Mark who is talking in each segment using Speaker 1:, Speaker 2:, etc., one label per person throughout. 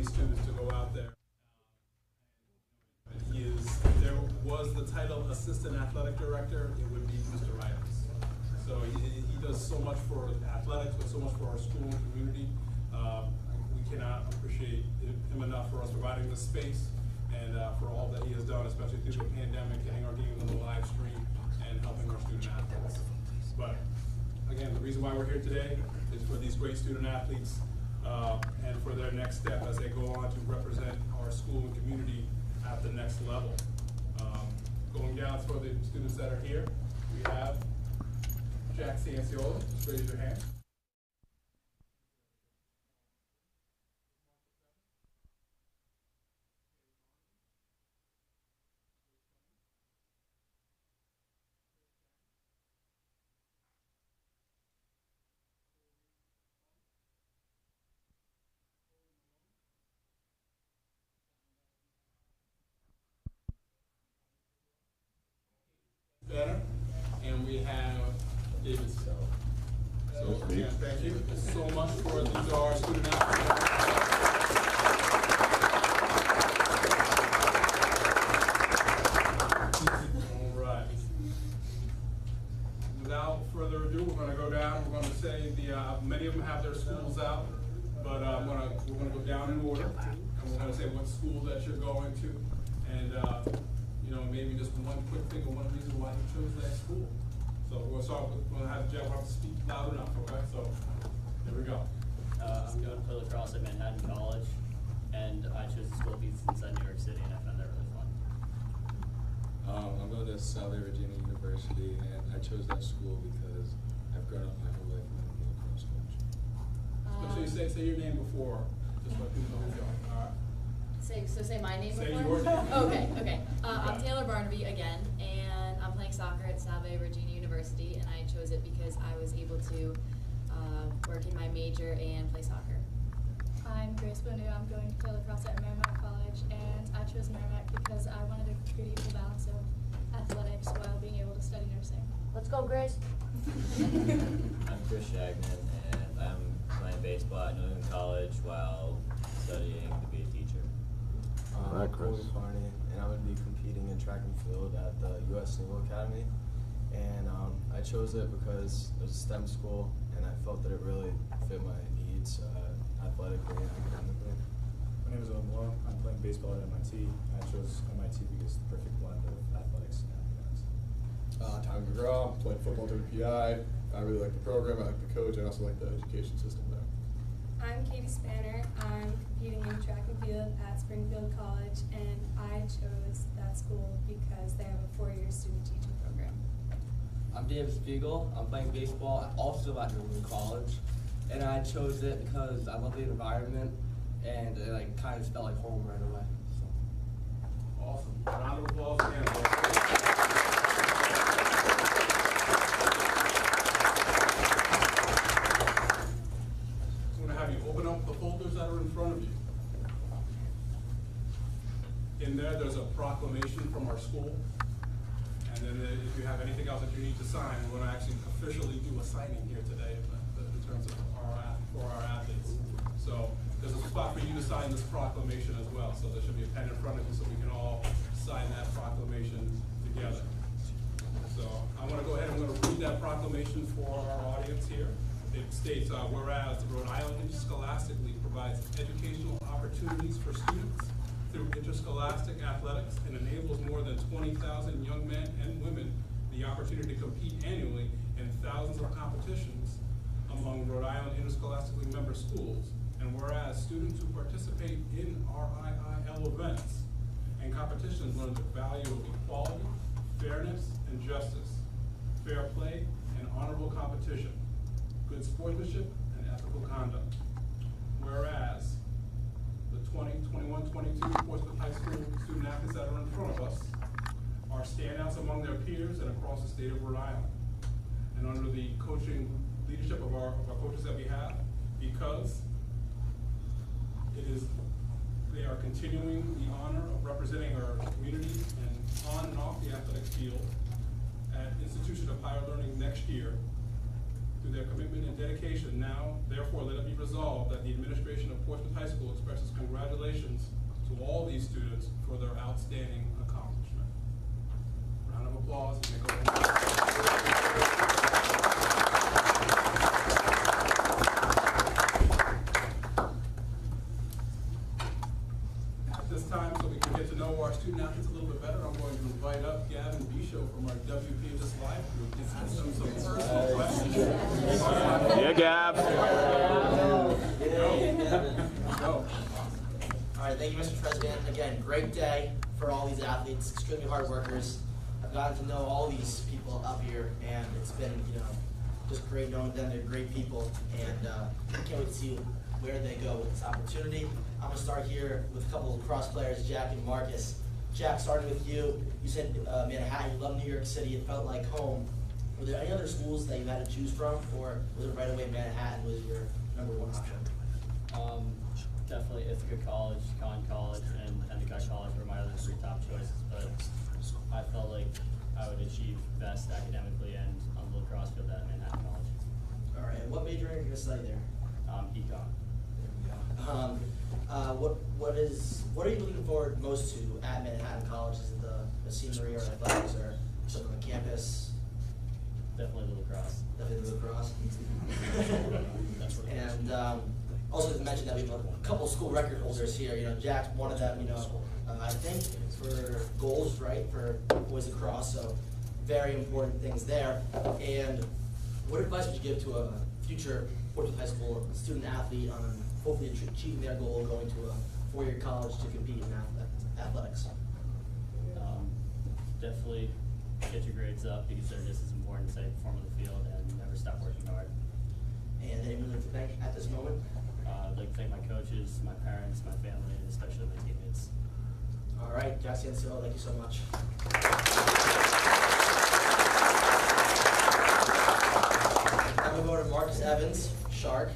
Speaker 1: these students to go out there. There was the title Assistant Athletic Director, it would be Mr. Ryans. So he does so much for athletics, but so much for our school and community. We cannot appreciate him enough for us providing this space and for all that he has done, especially through the pandemic, getting our games on the live stream and helping our student athletes. But again, the reason why we're here today is for these great student athletes and for their next step as they go on to represent our school and community at the next level. Going down for the students that are here, we have Jack Cianciola. Just raise your hand. Better, and we have David So again, thank you so much for these are our student athletes. All right. Without further ado, we're going to go down. We're going to say many of them have their schools out, but we're going to go down in order, and we're going to say what school that you're going to, and you know, maybe just one quick thing or one reason why you chose that school. So we'll start with, we'll have Jeff have to speak loud enough, okay? So, here we go.
Speaker 2: I'm going to play lacrosse at Manhattan College, and I chose the school because it's inside New York City, and I found that really fun.
Speaker 3: I'm going to South Virginia University, and I chose that school because I've grown up my whole life in a lacrosse coach.
Speaker 1: So you say your name before, just let people know who you are, all right?
Speaker 4: Say my name
Speaker 1: Say
Speaker 4: before?
Speaker 1: your name.
Speaker 4: Okay. I'm Taylor Barnaby again, and I'm playing soccer at South Virginia University, and I chose it because I was able to work in my major and play soccer.
Speaker 5: I'm Grace Bonneau. I'm going to play lacrosse at Merrimack College, and I chose Merrimack because I wanted a good equal balance of athletics while being able to study nursing.
Speaker 4: Let's go, Grace.
Speaker 2: I'm Chris Shagnon, and I'm playing baseball at New England College while studying to be a teacher.
Speaker 6: I'm Colby Farney, and I'm going to be competing in track and field at the U.S. Naval Academy. And I chose it because it was a STEM school, and I felt that it really fit my needs athletically and academically.
Speaker 7: My name is Owen Malone. I'm playing baseball at MIT. I chose MIT because it's the perfect blend of athletics and academics.
Speaker 8: Tommy McGraw, playing football through the PI. I really like the program, I like the coach, I also like the education system there.
Speaker 5: I'm Katie Spanner. I'm competing in track and field at Springfield College, and I chose that school because they have a 4-year student teaching program.
Speaker 9: I'm David Spiegel. I'm playing baseball also at New England College, and I chose it because I love the environment, and it kind of felt like home right away. So.
Speaker 1: Awesome. Round of applause again. Open up the folders that are in front of you. In there's a proclamation from our school, and then if you have anything else that you need to sign, we're going to actually officially do a signing here today in terms of for our athletes. So there's a spot for you to sign this proclamation as well. So there should be a pen in front of you so we can all sign that proclamation together. So I want to go ahead and I'm going to read that proclamation for our audience here. It states, whereas the Rhode Island Interscholastically provides educational opportunities for students through interscholastic athletics and enables more than 20,000 young men and women the opportunity to compete annually in thousands of competitions among Rhode Island Interscholastically member schools. And whereas students who participate in RIIL events and competitions learn the value of equality, fairness, and justice, fair play, and honorable competition, good sportsmanship, and ethical conduct. Whereas the 2021-22 Portsmouth High School student athletes that are in front of us are standouts among their peers and across the state of Rhode Island. And under the coaching leadership of our coaches that we have, because they are continuing the honor of representing our community and on and off the athletic field at institution of higher learning next year through their commitment and dedication. Now, therefore, let it be resolved that the administration of Portsmouth High School expresses congratulations to all these students for their outstanding accomplishment. Round of applause. You may go ahead. At this time, so we can get to know our student athletes a little bit better, I'm going to invite up Gavin Bisho from our WP of this live group to ask them some personal questions.
Speaker 10: Yeah, Gab.
Speaker 1: Go.
Speaker 11: All right, thank you, Mr. President. Again, great day for all these athletes, extremely hard workers. I've gotten to know all these people up here, and it's been, just great knowing them. They're great people, and I can't wait to see where they go with this opportunity. I'm gonna start here with a couple of lacrosse players, Jack and Marcus. Jack, starting with you. You said Manhattan, you love New York City, it felt like home. Were there any other schools that you had to choose from, or was it right away Manhattan was your #1 option?
Speaker 2: Definitely Ithaca College, Conn College, and Endicott College were my other 3 top choices, but I felt like I would achieve best academically and on the lacrosse field at Manhattan College.
Speaker 11: All right, and what major are you going to study there?
Speaker 2: Econ.
Speaker 11: What are you looking forward most to at Manhattan College? Is it the scenery or athletics or something on campus?
Speaker 2: Definitely the lacrosse.
Speaker 11: Definitely the lacrosse.
Speaker 2: That's what it is.
Speaker 11: And also to mention that we have a couple school record holders here. Jack's one of them. I think for goals, right, for boys lacrosse. So very important things there. And what advice would you give to a future Portsmouth High School student athlete on hopefully achieving their goal of going to a 4-year college to compete in athletics?
Speaker 2: Definitely get your grades up because they're just as important as they perform on the field, and never stop working hard.
Speaker 11: And anyone like to thank at this moment?
Speaker 2: I'd like to thank my coaches, my parents, my family, and especially my teammates.
Speaker 11: All right, Jack Sansell, thank you so much. Now we go to Marcus Evans, Shark.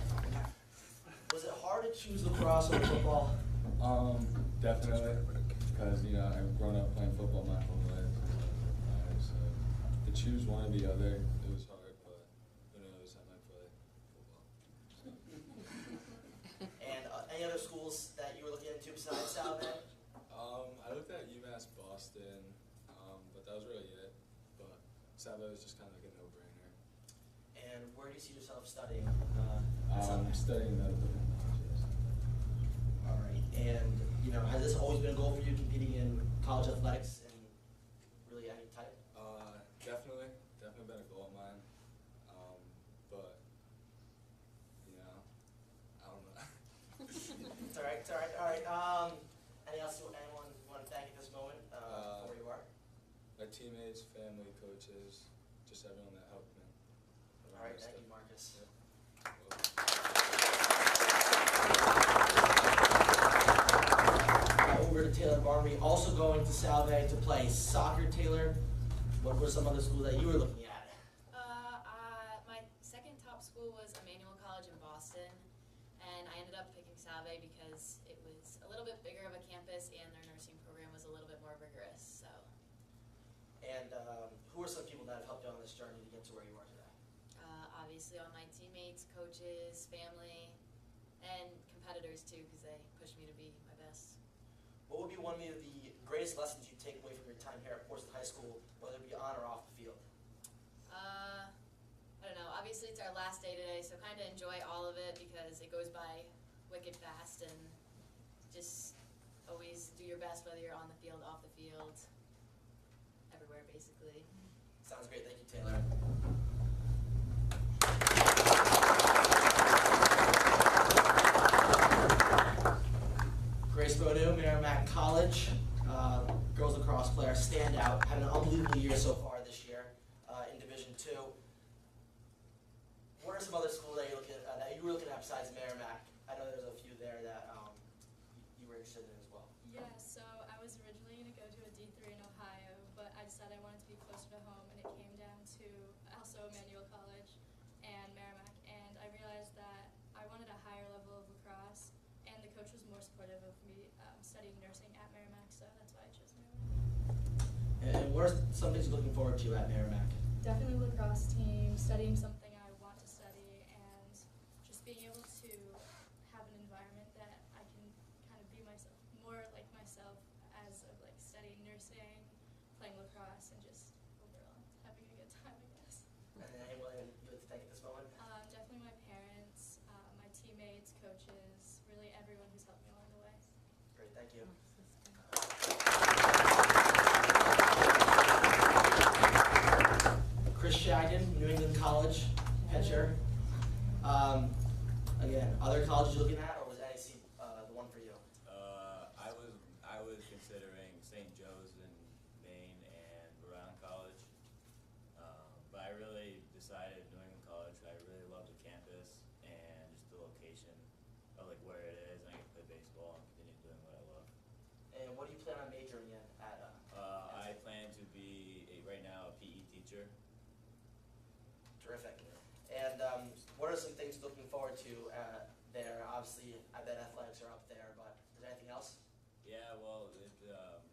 Speaker 11: Was it hard to choose lacrosse over football?
Speaker 3: Definitely, because I've grown up playing football my whole life. So to choose one or the other, it was hard, but who knows, I might play football.
Speaker 11: And any other schools that you were looking into besides South End?
Speaker 3: I looked at UMass Boston, but that was really it. But Sabo was just kind of like a no-brainer.
Speaker 11: And where do you see yourself studying?
Speaker 3: I'm studying medical technology.
Speaker 11: All right, and has this always been a goal for you, competing in college athletics and really any type?
Speaker 3: Definitely been a goal of mine. But I don't know.
Speaker 11: It's all right. Anything else anyone want to thank at this moment where you are?
Speaker 3: My teammates, family, coaches, just everyone that helped me.
Speaker 11: All right, thank you, Marcus.
Speaker 3: Yeah.
Speaker 11: Over to Taylor Barnaby, also going to Salve to play soccer. Taylor, what were some other schools that you were looking at?
Speaker 4: My second top school was Emmanuel College in Boston, and I ended up picking Salve because it was a little bit bigger of a campus and their nursing program was a little bit more rigorous. So.
Speaker 11: And who are some people that have helped you on this journey to get to where you are today?
Speaker 4: Obviously all my teammates, coaches, family, and competitors too, because they pushed me to be my best.
Speaker 11: What would be one of the greatest lessons you take away from your time here at Portsmouth High School, whether it be on or off the field?
Speaker 4: I don't know. Obviously it's our last day today, so kind of enjoy all of it because it goes by wicked fast, and just always do your best whether you're on the field, off the field, everywhere basically.
Speaker 11: Sounds great. Thank you, Taylor. Grace Bonneau, Merrimack College, girls lacrosse player, standout, having an unbelievable year so far this year in Division II. What are some other schools that you were looking at besides Merrimack? I know there's a few there that you were interested in as well.
Speaker 5: Yeah, so I was originally going to go to a D3 in Ohio, but I decided I wanted to be closer to home, and it came down to also Emmanuel College and Merrimack, and I realized that I wanted a higher level of lacrosse, and the coach was more supportive of me studying nursing at Merrimack, so that's why I chose Merrimack.
Speaker 11: And what are some things you're looking forward to at Merrimack?
Speaker 5: Definitely lacrosse team, studying something I want to study,
Speaker 11: Thank you. Chris Shagden, New England College pitcher. Again, other colleges you're looking at, or was NAC the one for you?
Speaker 12: I was considering St. Joe's in Maine and Rhode Island College, but I really decided New England College. I really love the campus and just the location of like where it is, and I can play baseball and continue doing what I love.
Speaker 11: And what do you plan on majoring in at?
Speaker 12: I plan to be right now a PE teacher.
Speaker 11: Terrific. And what are some things looking forward to there? Obviously, I bet athletics are up there, but is there anything else?
Speaker 12: Yeah, well, it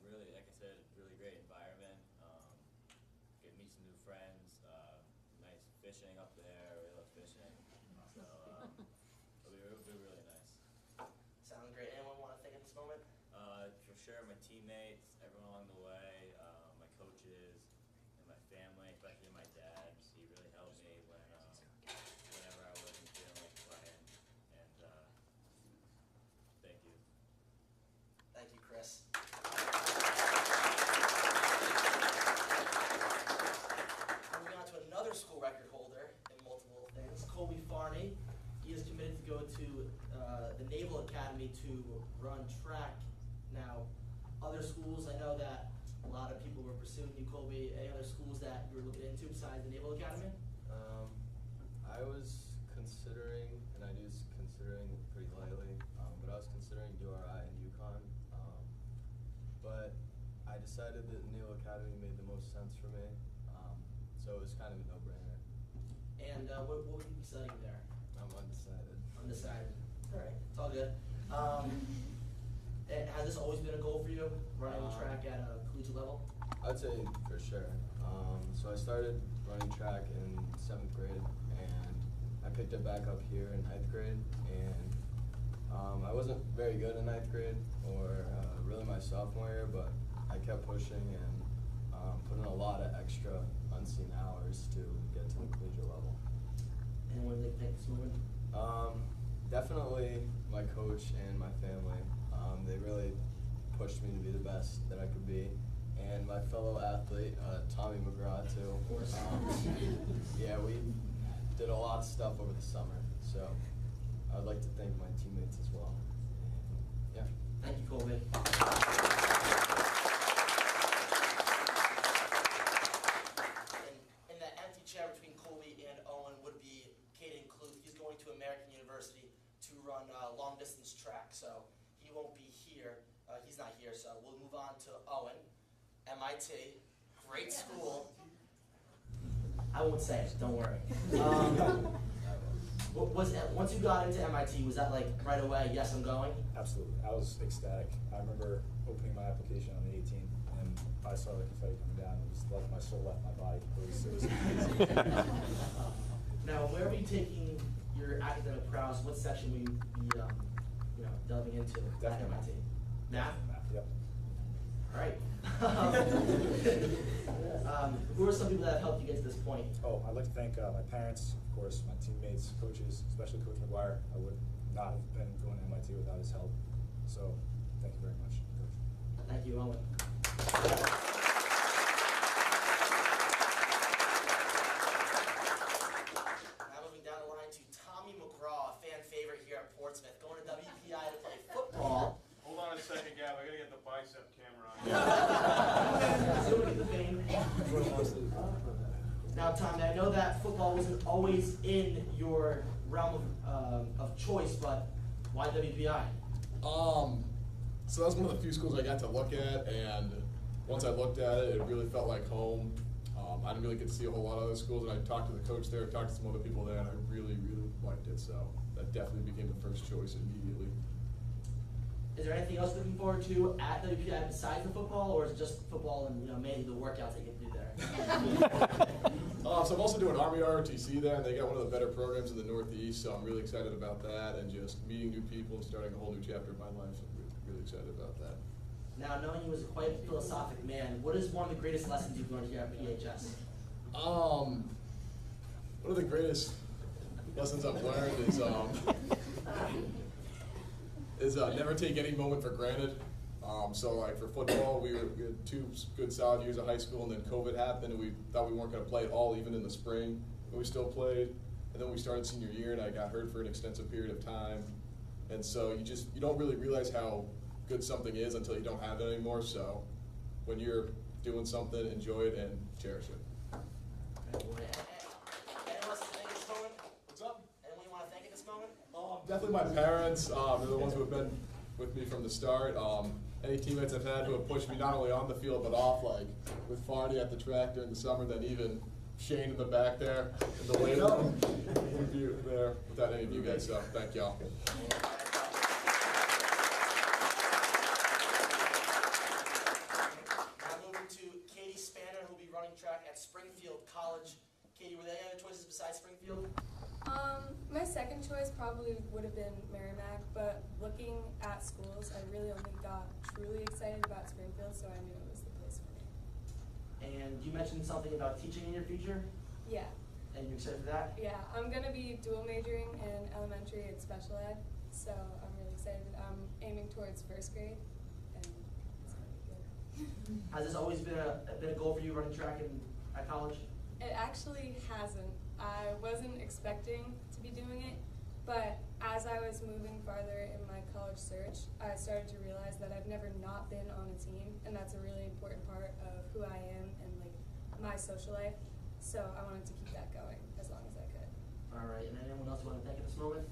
Speaker 12: really, like I said, really great environment. Get to meet some new friends. Nice fishing up there. I really love fishing. So it'll be really nice.
Speaker 11: Sounds great. Anyone want to think at this moment?
Speaker 12: For sure, my teammates, everyone along the way, my coaches, and my family, especially my dad. He really helped me whenever I wasn't feeling like playing. And thank you.
Speaker 11: Thank you, Chris. Moving on to another school record holder in multiple things, Colby Farney. He is committed to go to the Naval Academy to run track. Now, other schools, I know that a lot of people were pursuing you, Colby. Any other schools that you were looking into besides the Naval Academy?
Speaker 6: I was considering, and I do considering pretty lightly, but I was considering URI and UConn. But I decided that the Naval Academy made the most sense for me, so it was kind of a no-brainer.
Speaker 11: And what would you be studying there?
Speaker 6: I'm undecided.
Speaker 11: Undecided. All right, it's all good. Has this always been a goal for you, running track at a collegiate level?
Speaker 6: I'd say for sure. So I started running track in 7th grade, and I picked it back up here in 9th grade. And I wasn't very good in 9th grade or really my sophomore year, but I kept pushing and put in a lot of extra unseen hours to get to the collegiate level.
Speaker 11: And when did they pick this moment?
Speaker 6: Definitely my coach and my family. They really pushed me to be the best that I could be. And my fellow athlete, Tommy McGraw, too.
Speaker 11: Of course.
Speaker 6: Yeah, we did a lot of stuff over the summer. So I'd like to thank my teammates as well. Yeah.
Speaker 11: Thank you, Colby. In that empty chair between Colby and Owen would be Caden Kluth. He's going to American University to run long distance track. So he won't be here. He's not here, so we'll move on to Owen. MIT, great school. I won't say it, don't worry. Once you got into MIT, was that like right away, yes, I'm going?
Speaker 7: Absolutely. I was ecstatic. I remember opening my application on the 18th, and I saw the confetti coming down. It was like my soul left my body. It was amazing.
Speaker 11: Now, where are you taking your academic prowess? What section will you be delving into at MIT? Math?
Speaker 7: Math, yep.
Speaker 11: All right. Who are some people that have helped you get to this point?
Speaker 7: Oh, I'd like to thank my parents, of course, my teammates, coaches, especially Coach McGuire. I would not have been going to MIT without his help. So, thank you very much, Coach.
Speaker 11: Thank you, Owen. Now moving down the line to Tommy McGraw, a fan favorite here at Portsmouth, going to WPI to play football.
Speaker 10: Hold on a second, Gab. I gotta get the bicep camera on.
Speaker 11: Now, Tommy, I know that football wasn't always in your realm of choice, but why WPI?
Speaker 8: So that's one of the few schools I got to look at, and once I looked at it, it really felt like home. I didn't really get to see a whole lot of other schools, and I talked to the coach there, talked to some other people there, and I really, really liked it. So that definitely became the first choice immediately.
Speaker 11: Is there anything else looking forward to at WPI besides the football, or is it just football and mainly the workouts that you get to do there?
Speaker 8: So I'm also doing Army ROTC there, and they got one of the better programs in the Northeast, so I'm really excited about that, and just meeting new people and starting a whole new chapter of my life. So I'm really excited about that.
Speaker 11: Now, knowing you as a quite philosophic man, what is one of the greatest lessons you've learned here at PHS?
Speaker 8: One of the greatest lessons I've learned is never take any moment for granted. So like for football, we had 2 good solid years of high school, and then COVID happened, and we thought we weren't going to play at all, even in the spring, but we still played. And then we started senior year, and I got hurt for an extensive period of time. And so you don't really realize how good something is until you don't have it anymore. So when you're doing something, enjoy it and cherish it.
Speaker 11: Anyone else to thank at this moment?
Speaker 8: What's up?
Speaker 11: Anyone you want to thank at this moment?
Speaker 8: Definitely my parents. They're the ones who have been with me from the start. Any teammates I've had who have pushed me not only on the field but off, like with Farney at the track during the summer, then even Shane in the back there, in the later interview there, without any of you guys. So thank y'all.
Speaker 11: Now moving to Katie Spanner, who will be running track at Springfield College. Katie, were there any other choices besides Springfield?
Speaker 5: My second choice probably would have been Merrimack, but looking at schools, I really only got truly excited about Springfield, so I knew it was the place for me.
Speaker 11: And you mentioned something about teaching in your future,
Speaker 5: Yeah,
Speaker 11: and you're excited for that?
Speaker 5: yeah, I'm gonna be dual majoring in elementary and special ed, so I'm really excited. I'm aiming towards first grade, and it's gonna be good.
Speaker 11: Has this always been a goal for you running track at college?
Speaker 5: It actually hasn't. I wasn't expecting to be doing it, but as I was moving farther in my college search, I started to realize that I've never not been on a team, and that's a really important part of who I am and like my social life. So I wanted to keep that going as long as I could.
Speaker 11: All right, and anyone else you want to thank at this moment?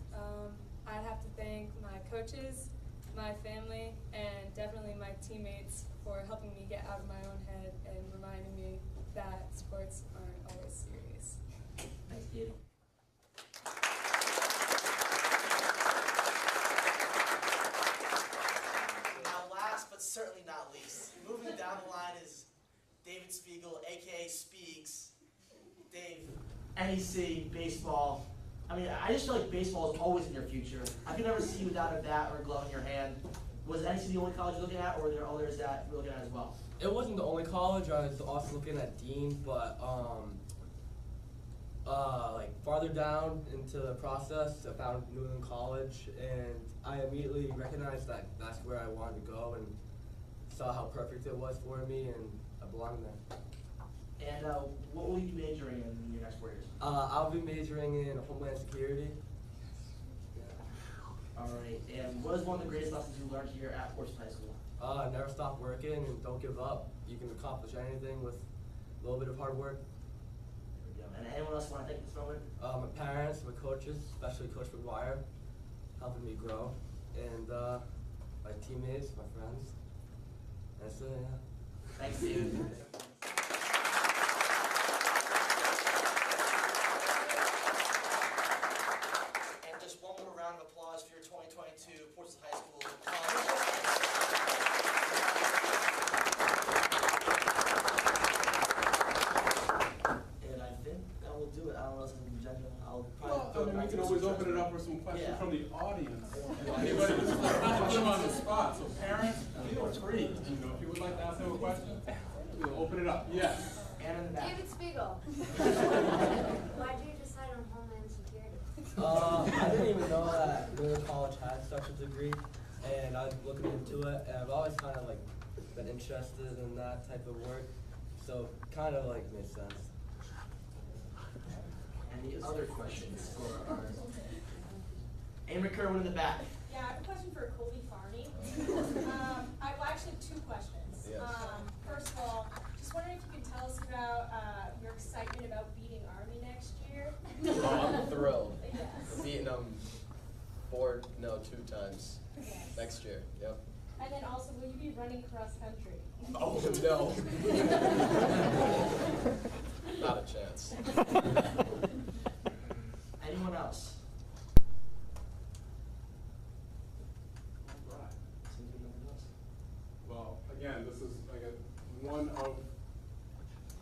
Speaker 5: I'd have to thank my coaches, my family, and definitely my teammates for helping me get out of my own head and reminding me that sports aren't always serious.
Speaker 11: Thanks, Katie. Now, last but certainly not least, moving down the line is David Spiegel, aka Speaks. Dave, NEC, baseball. I mean, I just feel like baseball is always in your future. I could never see you without a bat or a glove in your hand. Was NEC the only college you're looking at, or were there others that you're looking at as well?
Speaker 9: It wasn't the only college. I was also looking at Dean, but like farther down into the process, I found New England College, and I immediately recognized that that's where I wanted to go, and saw how perfect it was for me, and I belonged there.
Speaker 11: And what will you be majoring in your next 4 years?
Speaker 9: I'll be majoring in Homeland Security.
Speaker 11: All right, and what is one of the greatest lessons you learned here at Portsmouth High School?
Speaker 9: Never stop working and don't give up. You can accomplish anything with a little bit of hard work.
Speaker 11: And anyone else want to take this moment?
Speaker 9: My parents, my coaches, especially Coach McGuire, helping me grow, and my teammates, my friends. That's it, yeah.
Speaker 11: Thanks, David. And just one more round of applause for your 2022 Portsmouth High School College. And I think that will do it. I don't know what's on the agenda. I'll probably
Speaker 1: We can always open it up for some questions
Speaker 11: Yeah.
Speaker 1: from the audience. Anybody, this is like not put them on the spot, so parents, feel free. You know, if you would like to ask them a question, we'll open it up. Yes.
Speaker 11: And in the back.
Speaker 13: David Spiegel. Why did you decide on Homeland Security?
Speaker 9: I didn't even know that New England College had such a degree, and I was looking into it, and I've always kind of like been interested in that type of work, so kind of like made sense.
Speaker 11: Any other questions for our Amy Kerwin in the back?
Speaker 14: Yeah, I have a question for Colby Farney. Actually, 2 questions.
Speaker 6: Yes.
Speaker 14: First of all, just wondering if you could tell us about your excitement about beating Army next year.
Speaker 6: Oh, I'm thrilled.
Speaker 14: Yes.
Speaker 6: Beating them 2 times next year. Yep.
Speaker 14: And then also, will you be running cross country?
Speaker 6: Oh no. Not a chance.
Speaker 11: Anyone else?
Speaker 1: All right. Well, again, this is one of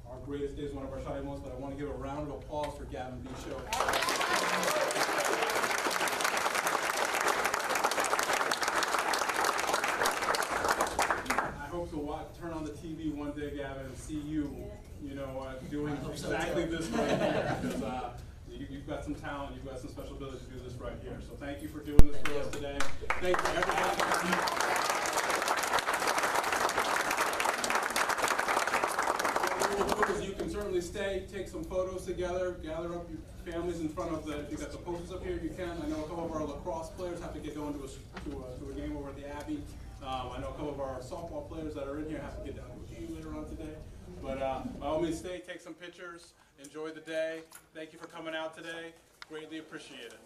Speaker 1: our greatest days, one of our shining moments, but I want to give a round of applause for Gavin Bishop. I hope to turn on the TV one day, Gavin, and see you, doing exactly this right here. Because you've got some talent, you've got some special ability to do this right here. So thank you for doing this for us today. Thank you, everybody. we'll do is you can certainly stay, take some photos together, gather up your families in front of the, if you got the posters up here, you can. I know a couple of our lacrosse players have to get going to a game over at the Abbey. I know a couple of our softball players that are in here have to get down to a game later on today. But by all means, stay, take some pictures, enjoy the day. Thank you for coming out today. Greatly appreciate it.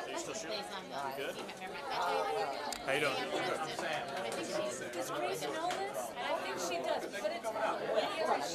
Speaker 15: Are you still shooting? You good?
Speaker 1: How you doing?
Speaker 15: I'm Sam.
Speaker 14: Does Grace know this? I think she does, but it's